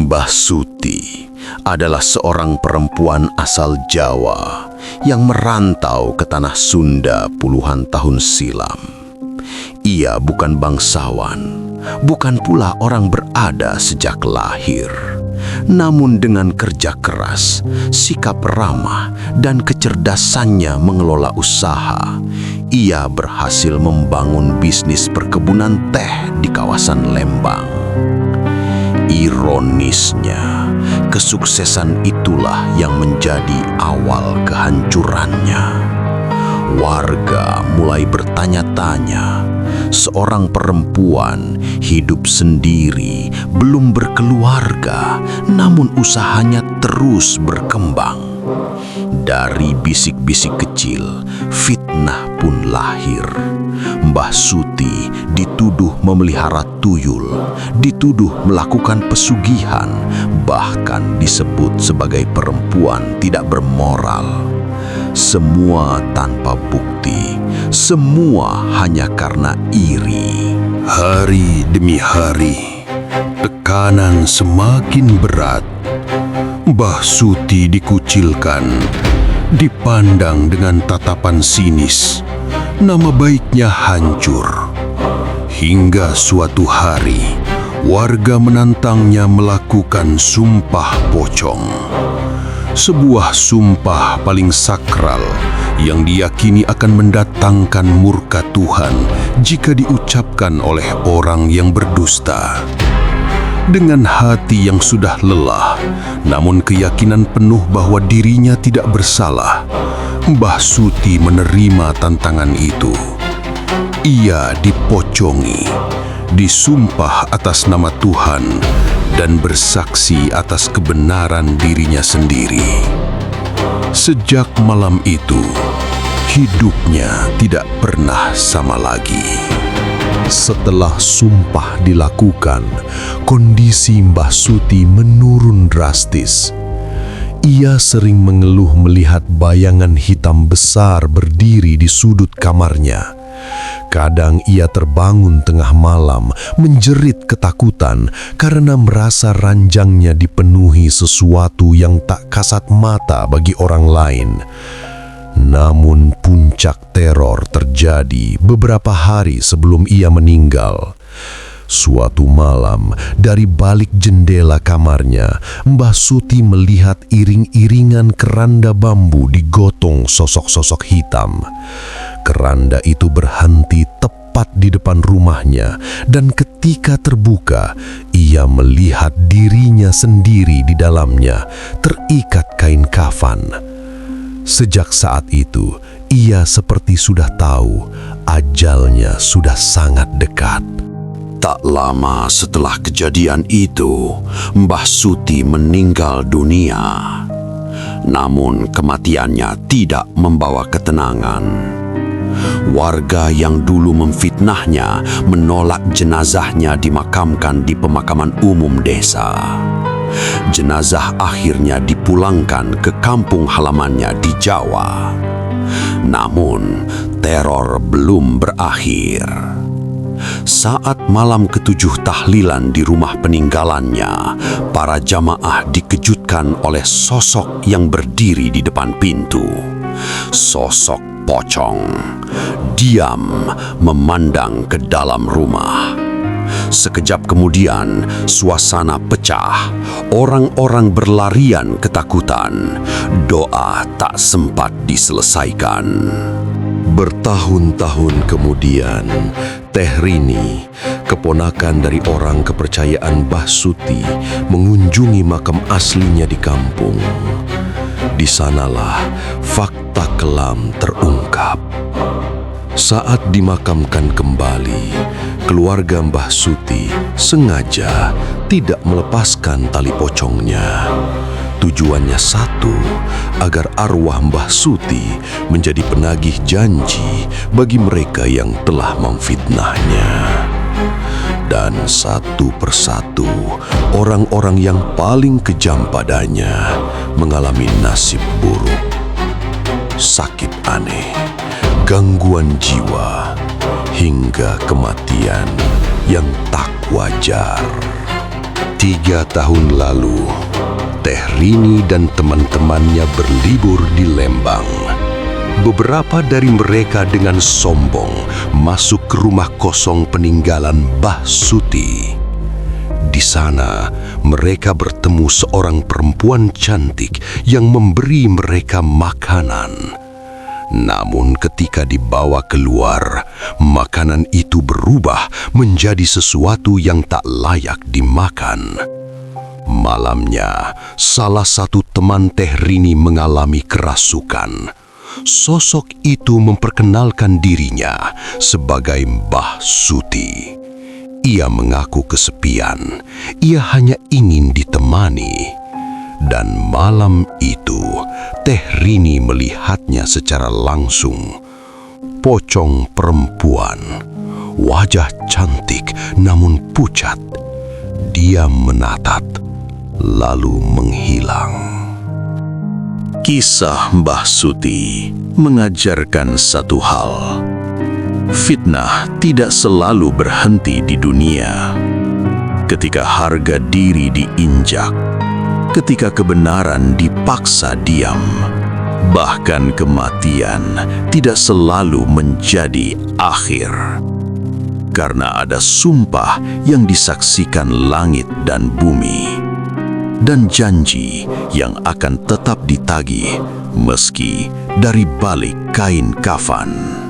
Mbah Suti adalah seorang perempuan asal Jawa yang merantau ke tanah Sunda puluhan tahun silam. Ia bukan bangsawan, bukan pula orang berada sejak lahir. Namun dengan kerja keras, sikap ramah, dan kecerdasannya mengelola usaha, ia berhasil membangun bisnis perkebunan teh di kawasan Lembang. Ironisnya, kesuksesan itulah yang menjadi awal kehancurannya. Warga mulai bertanya-tanya, seorang perempuan hidup sendiri, belum berkeluarga, namun usahanya terus berkembang. Dari bisik-bisik kecil, fitnah pun lahir. Mbah Suti dituduh memelihara tuyul, dituduh melakukan pesugihan, bahkan disebut sebagai perempuan tidak bermoral. Semua tanpa bukti, semua hanya karena iri. Hari demi hari, tekanan semakin berat. Mbah Suti dikucilkan, dipandang dengan tatapan sinis. Nama baiknya hancur. Hingga suatu hari, warga menantangnya melakukan sumpah pocong. Sebuah sumpah paling sakral yang diyakini akan mendatangkan murka Tuhan jika diucapkan oleh orang yang berdusta. Dengan hati yang sudah lelah, namun keyakinan penuh bahwa dirinya tidak bersalah, Mbah Suti menerima tantangan itu. Ia dipocongi, disumpah atas nama Tuhan, dan bersaksi atas kebenaran dirinya sendiri. Sejak malam itu, hidupnya tidak pernah sama lagi. Setelah sumpah dilakukan, kondisi Mbah Suti menurun drastis. Ia sering mengeluh melihat bayangan hitam besar berdiri di sudut kamarnya. Kadang ia terbangun tengah malam menjerit ketakutan karena merasa ranjangnya dipenuhi sesuatu yang tak kasat mata bagi orang lain. Namun puncak teror terjadi beberapa hari sebelum ia meninggal. Suatu malam, dari balik jendela kamarnya, Mbah Suti melihat iring-iringan keranda bambu digotong sosok-sosok hitam. Keranda itu berhenti tepat di depan rumahnya, dan ketika terbuka, ia melihat dirinya sendiri di dalamnya, terikat kain kafan. Sejak saat itu, ia seperti sudah tahu ajalnya sudah sangat dekat. Tak lama setelah kejadian itu, Mbah Suti meninggal dunia. Namun kematiannya tidak membawa ketenangan. Warga yang dulu memfitnahnya menolak jenazahnya dimakamkan di pemakaman umum desa. Jenazah akhirnya dipulangkan ke kampung halamannya di Jawa. Namun, teror belum berakhir. Saat malam ke-7 tahlilan di rumah peninggalannya, para jamaah dikejutkan oleh sosok yang berdiri di depan pintu. Sosok pocong, diam memandang ke dalam rumah. Sekejap kemudian, suasana pecah. Orang-orang berlarian ketakutan. Doa tak sempat diselesaikan. Bertahun-tahun kemudian, Teh Rini, keponakan dari orang kepercayaan Mbah Suti, mengunjungi makam aslinya di kampung. Di sanalah fakta kelam terungkap. Saat dimakamkan kembali, keluarga Mbah Suti sengaja tidak melepaskan tali pocongnya. Tujuannya satu, agar arwah Mbah Suti menjadi penagih janji bagi mereka yang telah memfitnahnya. Dan satu persatu, orang-orang yang paling kejam padanya mengalami nasib buruk. Sakit aneh, gangguan jiwa, hingga kematian yang tak wajar. 3 tahun lalu, Teh Rini dan teman-temannya berlibur di Lembang. Beberapa dari mereka dengan sombong masuk ke rumah kosong peninggalan Mbah Suti. Di sana, mereka bertemu seorang perempuan cantik yang memberi mereka makanan. Namun ketika dibawa keluar, makanan itu berubah menjadi sesuatu yang tak layak dimakan. Malamnya, salah satu teman Teh Rini mengalami kerasukan. Sosok itu memperkenalkan dirinya sebagai Mbah Suti. Ia mengaku kesepian, ia hanya ingin ditemani. Dan malam itu, Teh Rini melihatnya secara langsung. Pocong perempuan, wajah cantik namun pucat. Dia menatap, lalu menghilang. Kisah Mbah Suti mengajarkan satu hal. Fitnah tidak selalu berhenti di dunia. Ketika harga diri diinjak, ketika kebenaran dipaksa diam, bahkan kematian tidak selalu menjadi akhir. Karena ada sumpah yang disaksikan langit dan bumi, dan janji yang akan tetap ditagih meski dari balik kain kafan.